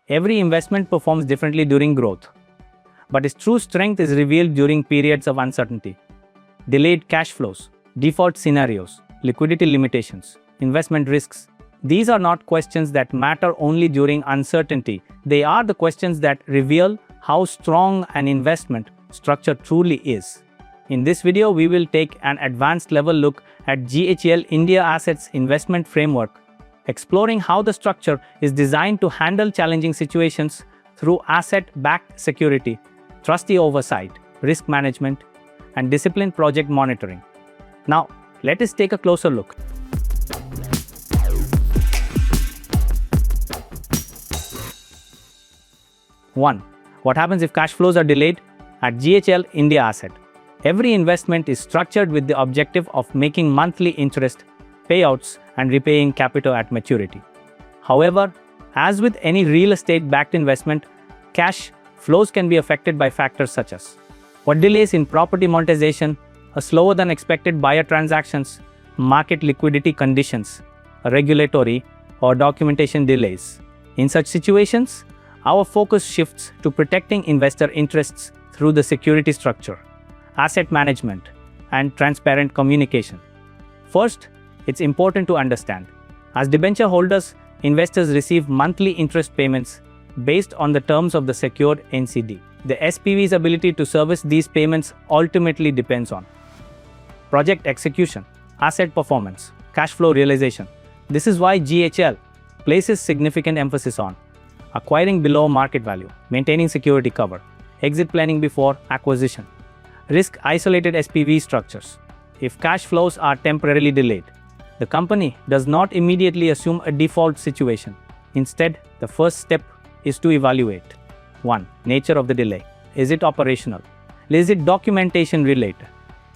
Every investment performs differently during growth, but its true strength is revealed during periods of uncertainty. Delayed cash flows, default scenarios, liquidity limitations, investment risks. These are not questions that matter only during uncertainty. They are the questions that reveal how strong an investment structure truly is. In this video, we will take an advanced level look at GHL India Asset's investment framework, exploring how the structure is designed to handle challenging situations through asset-backed security, trustee oversight, risk management, and disciplined project monitoring. Now, let us take a closer look. One, what happens if cash flows are delayed? At GHL India Asset, every investment is structured with the objective of making monthly interest, payouts, and repaying capital at maturity. However, as with any real estate-backed investment, cash flows can be affected by factors such as what delays in property monetization, a slower than expected buyer transactions, market liquidity conditions, regulatory or documentation delays. In such situations, our focus shifts to protecting investor interests through the security structure, asset management, and transparent communication. First, it's important to understand, as debenture holders, investors receive monthly interest payments based on the terms of the secured NCD. The SPV's ability to service these payments ultimately depends on project execution, asset performance, cash flow realization. This is why GHL places significant emphasis on acquiring below market value, maintaining security cover, exit planning before acquisition, risk-isolated SPV structures. If cash flows are temporarily delayed, the company does not immediately assume a default situation. Instead, the first step is to evaluate 1. Nature of the delay. Is it operational? Is it documentation related?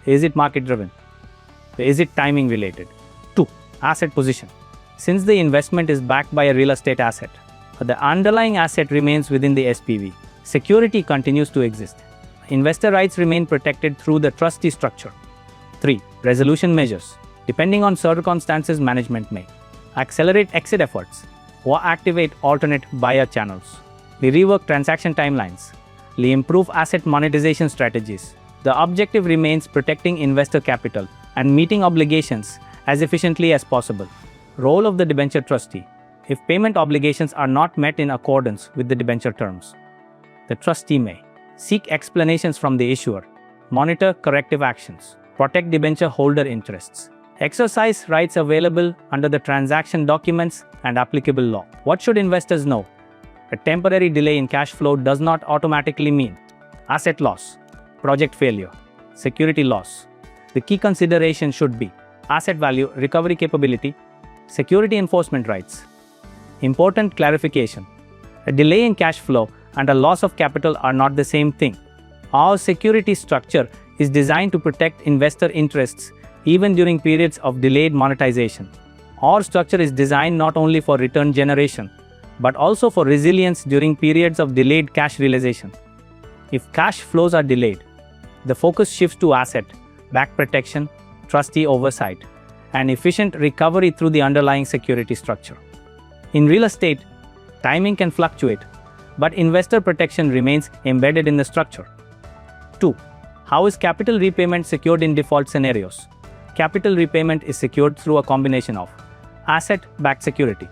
Is it market driven? Is it timing related? 2. Asset position. Since the investment is backed by a real estate asset, the underlying asset remains within the SPV. Security continues to exist. Investor rights remain protected through the trustee structure. 3. Resolution measures. Depending on circumstances, management may accelerate exit efforts or activate alternate buyer channels. We rework transaction timelines. We improve asset monetization strategies. The objective remains protecting investor capital and meeting obligations as efficiently as possible. Role of the debenture trustee. If payment obligations are not met in accordance with the debenture terms, the trustee may seek explanations from the issuer, monitor corrective actions, protect debenture holder interests, exercise rights available under the transaction documents and applicable law. What should investors know? A temporary delay in cash flow does not automatically mean asset loss, project failure, security loss. The key consideration should be asset value, recovery capability, security enforcement rights. Important clarification: a delay in cash flow and a loss of capital are not the same thing. Our security structure is designed to protect investor interests even during periods of delayed monetization. Our structure is designed not only for return generation, but also for resilience during periods of delayed cash realization. If cash flows are delayed, the focus shifts to asset-backed protection, trustee oversight, and efficient recovery through the underlying security structure. In real estate, timing can fluctuate, but investor protection remains embedded in the structure. 2. How is capital repayment secured in default scenarios? Capital repayment is secured through a combination of asset-backed security,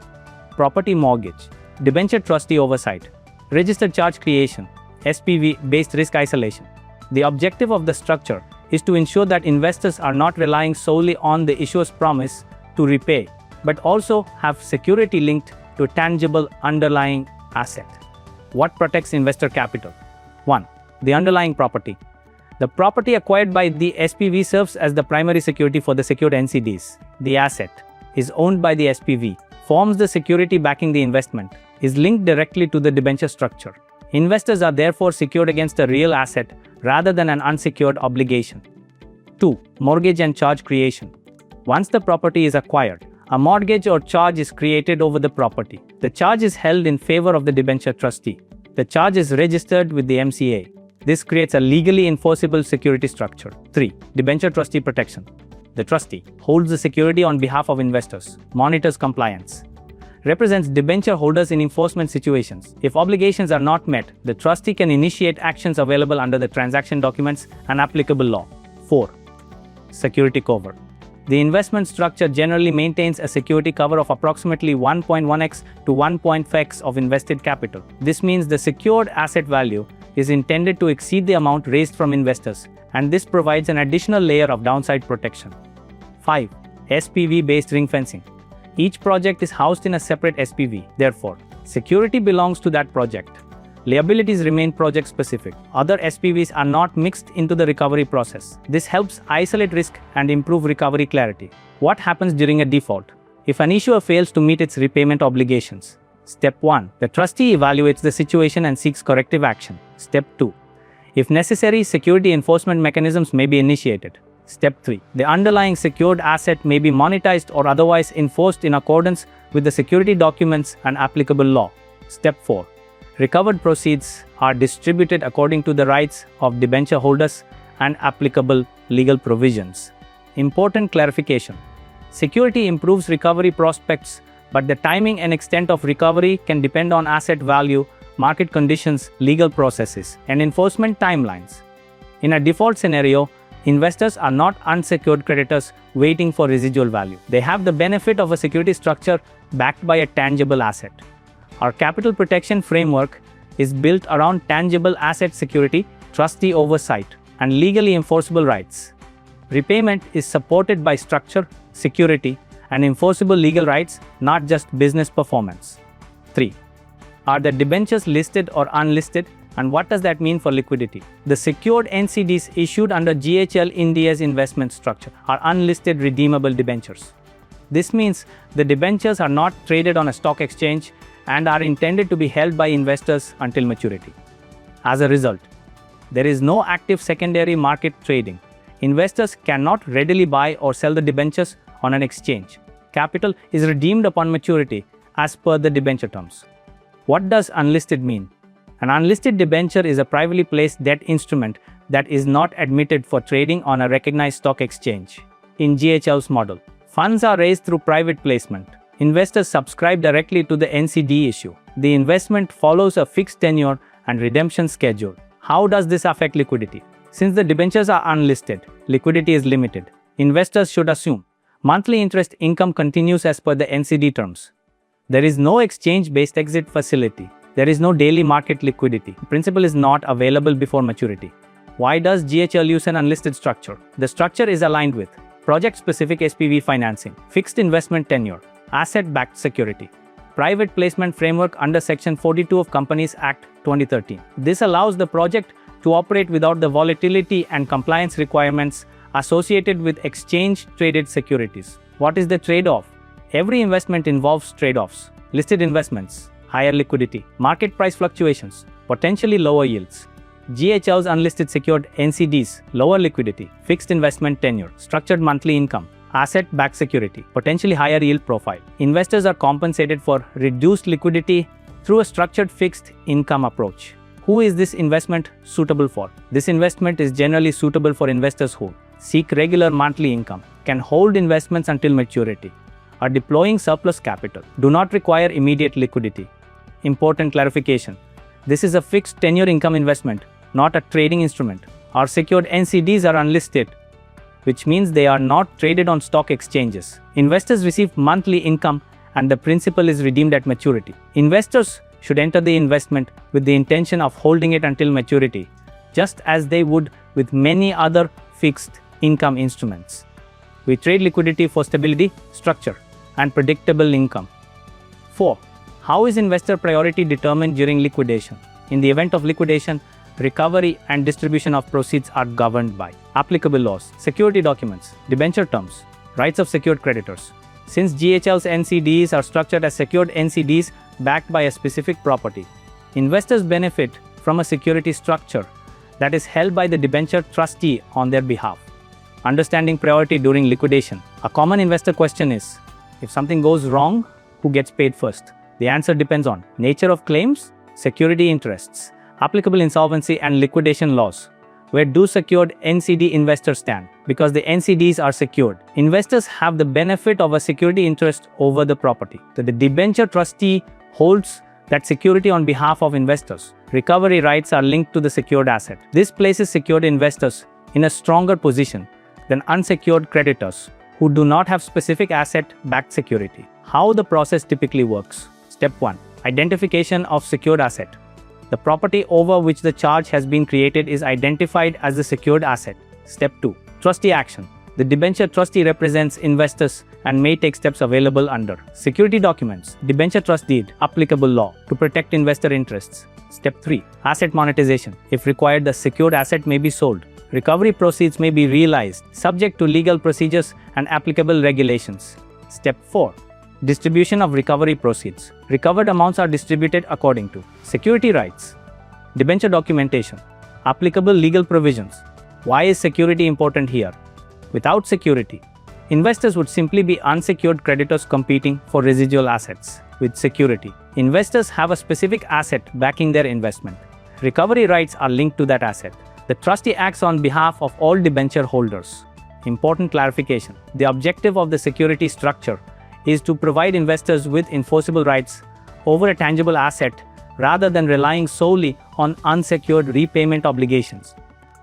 property mortgage, debenture trustee oversight, registered charge creation, SPV-based risk isolation. The objective of the structure is to ensure that investors are not relying solely on the issuer's promise to repay, but also have security linked to a tangible underlying asset. What protects investor capital? 1. The underlying property. The property acquired by the SPV serves as the primary security for the secured NCDs. The asset is owned by the SPV, forms the security backing the investment, is linked directly to the debenture structure. Investors are therefore secured against a real asset rather than an unsecured obligation. 2. Mortgage and charge creation. Once the property is acquired, a mortgage or charge is created over the property. The charge is held in favor of the debenture trustee. The charge is registered with the MCA. This creates a legally enforceable security structure. 3. Debenture trustee protection. The trustee holds the security on behalf of investors, monitors compliance, represents debenture holders in enforcement situations. If obligations are not met, the trustee can initiate actions available under the transaction documents and applicable law. 4. Security cover. The investment structure generally maintains a security cover of approximately 1.1x to 1.5x of invested capital. This means the secured asset value is intended to exceed the amount raised from investors, and this provides an additional layer of downside protection. 5. SPV-based ring fencing. Each project is housed in a separate SPV. Therefore, security belongs to that project. Liabilities remain project-specific. Other SPVs are not mixed into the recovery process. This helps isolate risk and improve recovery clarity. What happens during a default? If an issuer fails to meet its repayment obligations. Step 1. The trustee evaluates the situation and seeks corrective action. Step 2. If necessary, security enforcement mechanisms may be initiated. Step 3. The underlying secured asset may be monetized or otherwise enforced in accordance with the security documents and applicable law. Step 4. Recovered proceeds are distributed according to the rights of debenture holders and applicable legal provisions. Important clarification. Security improves recovery prospects, but the timing and extent of recovery can depend on asset value, market conditions, legal processes, and enforcement timelines. In a default scenario, investors are not unsecured creditors waiting for residual value. They have the benefit of a security structure backed by a tangible asset. Our capital protection framework is built around tangible asset security, trustee oversight, and legally enforceable rights. Repayment is supported by structure, security, and enforceable legal rights, not just business performance. 3. Are the debentures listed or unlisted, and what does that mean for liquidity? The secured NCDs issued under GHL India's investment structure are unlisted redeemable debentures. This means the debentures are not traded on a stock exchange and are intended to be held by investors until maturity. As a result, there is no active secondary market trading. Investors cannot readily buy or sell the debentures on an exchange. Capital is redeemed upon maturity as per the debenture terms. What does unlisted mean? An unlisted debenture is a privately placed debt instrument that is not admitted for trading on a recognized stock exchange. In GHL's model, funds are raised through private placement. Investors subscribe directly to the NCD issue. The investment follows a fixed tenure and redemption schedule. How does this affect liquidity? Since the debentures are unlisted, liquidity is limited. Investors should assume monthly interest income continues as per the NCD terms. There is no exchange-based exit facility. There is no daily market liquidity. Principal is not available before maturity. Why does GHL use an unlisted structure? The structure is aligned with project-specific SPV financing, fixed investment tenure, asset-backed security, private placement framework under Section 42 of Companies Act 2013. This allows the project to operate without the volatility and compliance requirements associated with exchange-traded securities. What is the trade-off? Every investment involves trade-offs. Listed investments, higher liquidity, market price fluctuations, potentially lower yields. GHL's unlisted secured NCDs, lower liquidity, fixed investment tenure, structured monthly income, asset-backed security, potentially higher yield profile. Investors are compensated for reduced liquidity through a structured fixed income approach. Who is this investment suitable for? This investment is generally suitable for investors who seek regular monthly income, can hold investments until maturity, are deploying surplus capital, do not require immediate liquidity. Important clarification. This is a fixed tenure income investment, not a trading instrument. Our secured NCDs are unlisted, which means they are not traded on stock exchanges. Investors receive monthly income and the principal is redeemed at maturity. Investors should enter the investment with the intention of holding it until maturity, just as they would with many other fixed income instruments. We trade liquidity for stability, structure, and predictable income. 4. How is investor priority determined during liquidation? In the event of liquidation, recovery and distribution of proceeds are governed by applicable laws, security documents, debenture terms, rights of secured creditors. Since GHL's NCDs are structured as secured NCDs backed by a specific property, investors benefit from a security structure that is held by the debenture trustee on their behalf. Understanding priority during liquidation. A common investor question is, if something goes wrong, who gets paid first? The answer depends on nature of claims, security interests, applicable insolvency and liquidation laws. Where do secured NCD investors stand? Because the NCDs are secured, investors have the benefit of a security interest over the property. The debenture trustee holds that security on behalf of investors. Recovery rights are linked to the secured asset. This places secured investors in a stronger position than unsecured creditors who do not have specific asset-backed security. How the process typically works. Step 1. Identification of secured asset. The property over which the charge has been created is identified as the secured asset. Step 2. Trustee action. The debenture trustee represents investors and may take steps available under security documents, debenture trust deed, applicable law to protect investor interests. Step 3. Asset monetization. If required, the secured asset may be sold. Recovery proceeds may be realized, subject to legal procedures and applicable regulations. Step 4. Distribution of recovery proceeds. Recovered amounts are distributed according to security rights, debenture documentation, applicable legal provisions. Why is security important here? Without security, investors would simply be unsecured creditors competing for residual assets. With security, investors have a specific asset backing their investment. Recovery rights are linked to that asset. The trustee acts on behalf of all debenture holders. Important clarification. The objective of the security structure is to provide investors with enforceable rights over a tangible asset rather than relying solely on unsecured repayment obligations.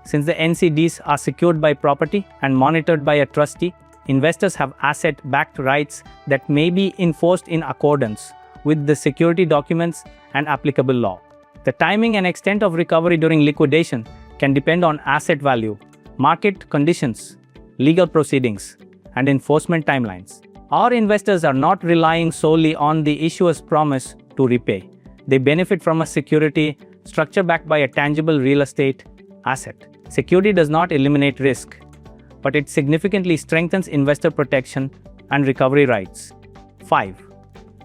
Since the NCDs are secured by property and monitored by a trustee, investors have asset-backed rights that may be enforced in accordance with the security documents and applicable law. The timing and extent of recovery during liquidation can depend on asset value, market conditions, legal proceedings, and enforcement timelines. Our investors are not relying solely on the issuer's promise to repay. They benefit from a security structure backed by a tangible real estate asset. Security does not eliminate risk, but it significantly strengthens investor protection and recovery rights. 5.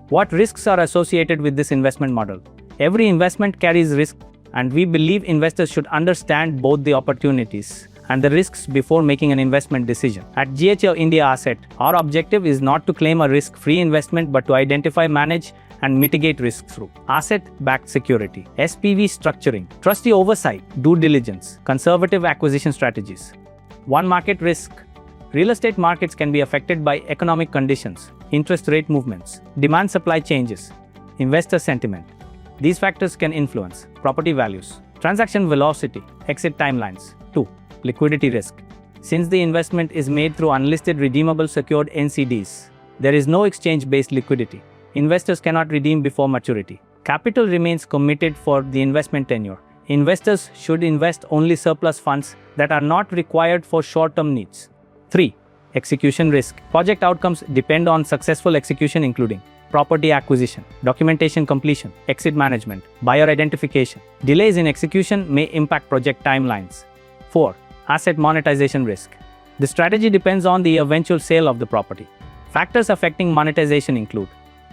What risks are associated with this investment model? Every investment carries risk, and we believe investors should understand both the opportunities and the risks before making an investment decision. At GHL India Asset, our objective is not to claim a risk-free investment but to identify, manage, and mitigate risk through asset-backed security, SPV structuring, trustee oversight, due diligence, conservative acquisition strategies. 1. Market risk. Real estate markets can be affected by economic conditions, interest rate movements, demand-supply changes, investor sentiment. These factors can influence property values, transaction velocity, exit timelines. 2. Liquidity risk. Since the investment is made through unlisted redeemable secured NCDs, there is no exchange-based liquidity. Investors cannot redeem before maturity. Capital remains committed for the investment tenure. Investors should invest only surplus funds that are not required for short-term needs. 3. Execution risk. Project outcomes depend on successful execution, including property acquisition, documentation completion, exit management, buyer identification. Delays in execution may impact project timelines. 4. Asset monetization risk. The strategy depends on the eventual sale of the property. Factors affecting monetization include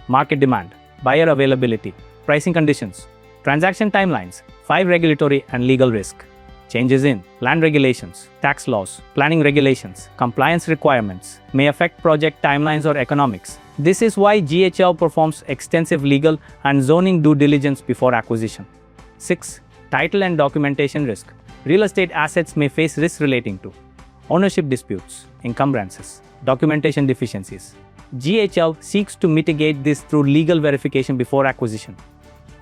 market demand, buyer availability, pricing conditions, transaction timelines. 5. Regulatory and legal risk. Changes in land regulations, tax laws, planning regulations, compliance requirements may affect project timelines or economics. This is why GHL performs extensive legal and zoning due diligence before acquisition. 6. Title and documentation risk. Real estate assets may face risks relating to ownership disputes, encumbrances, documentation deficiencies. GHL seeks to mitigate this through legal verification before acquisition.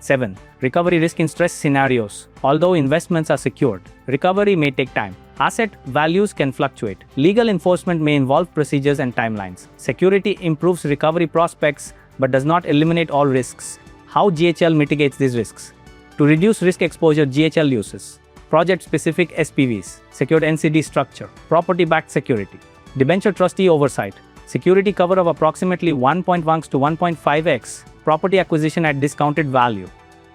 7. Recovery risk in stress scenarios. Although investments are secured, recovery may take time. Asset values can fluctuate. Legal enforcement may involve procedures and timelines. Security improves recovery prospects but does not eliminate all risks. How GHL mitigates these risks? To reduce risk exposure, GHL uses project-specific SPVs, secured NCD structure, property-backed security, debenture trustee oversight, security cover of approximately 1.1x to 1.5x, property acquisition at discounted value,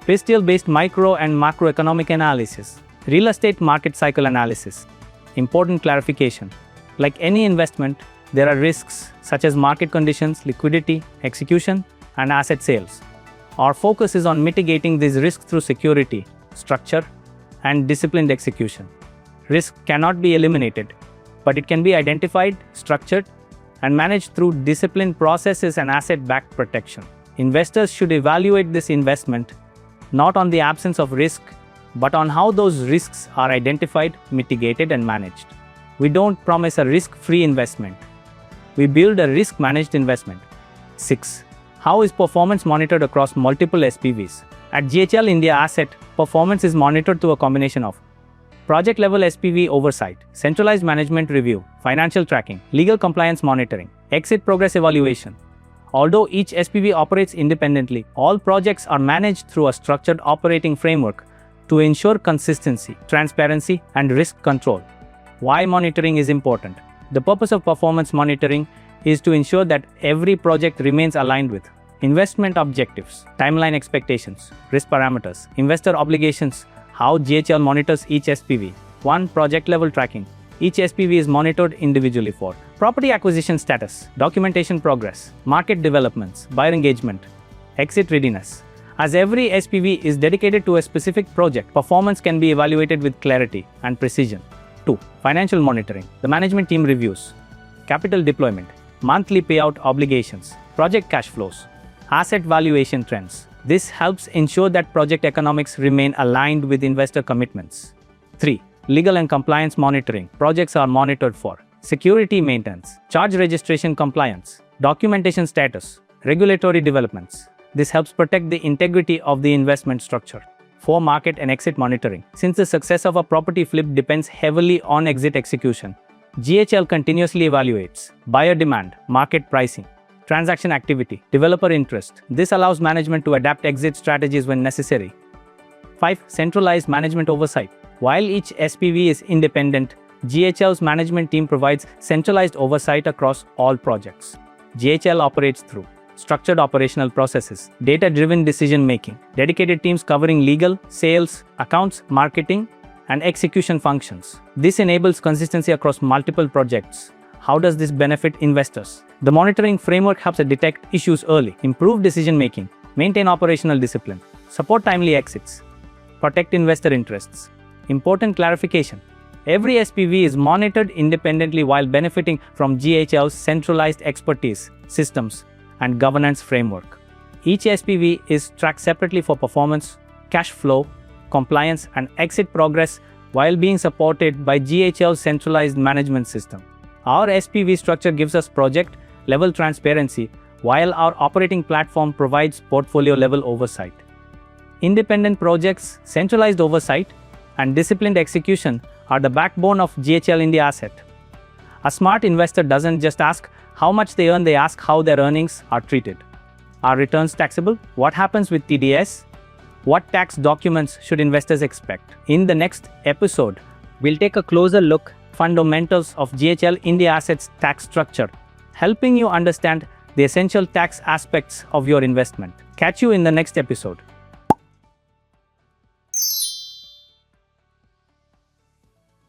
pistol-based micro and macroeconomic analysis, real estate market cycle analysis. Important clarification. Like any investment, there are risks such as market conditions, liquidity, execution, and asset sales. Our focus is on mitigating these risks through security, structure, and disciplined execution. Risk cannot be eliminated, but it can be identified, structured, and managed through disciplined processes and asset-backed protection. Investors should evaluate this investment not on the absence of risk, but on how those risks are identified, mitigated, and managed. We don't promise a risk-free investment. We build a risk-managed investment. 6. How is performance monitored across multiple SPVs? At GHL India Asset, performance is monitored through a combination of project-level SPV oversight, centralized management review, financial tracking, legal compliance monitoring, exit progress evaluation. Although each SPV operates independently, all projects are managed through a structured operating framework to ensure consistency, transparency, and risk control. Why monitoring is important? The purpose of performance monitoring is to ensure that every project remains aligned with investment objectives, timeline expectations, risk parameters, investor obligations. How GHL monitors each SPV. 1. Project level tracking. Each SPV is monitored individually for property acquisition status, documentation progress, market developments, buyer engagement, exit readiness. As every SPV is dedicated to a specific project, performance can be evaluated with clarity and precision. 2. Financial monitoring. The management team reviews capital deployment, monthly payout obligations, project cash flows, asset valuation trends. This helps ensure that project economics remain aligned with investor commitments. 3. Legal and compliance monitoring. Projects are monitored for security maintenance, charge registration compliance, documentation status, regulatory developments. This helps protect the integrity of the investment structure. 4. Market and exit monitoring. Since the success of a property flip depends heavily on exit execution, GHL continuously evaluates buyer demand, market pricing, transaction activity, developer interest. This allows management to adapt exit strategies when necessary. 5. Centralized management oversight. While each SPV is independent, GHL's management team provides centralized oversight across all projects. GHL operates through structured operational processes, data-driven decision-making, dedicated teams covering legal, sales, accounts, marketing, and execution functions. This enables consistency across multiple projects. How does this benefit investors? The monitoring framework helps detect issues early, improve decision-making, maintain operational discipline, support timely exits, protect investor interests. Important clarification. Every SPV is monitored independently while benefiting from GHL's centralized expertise, systems, and governance framework. Each SPV is tracked separately for performance, cash flow, compliance, and exit progress while being supported by GHL's centralized management system. Our SPV structure gives us project-level transparency, while our operating platform provides portfolio-level oversight. Independent projects, centralized oversight, and disciplined execution are the backbone of GHL India Asset. A smart investor doesn't just ask how much they earn, they ask how their earnings are treated. Are returns taxable? What happens with TDS? What tax documents should investors expect? In the next episode, we'll take a closer look at fundamentals of GHL India Asset's tax structure, helping you understand the essential tax aspects of your investment. Catch you in the next episode.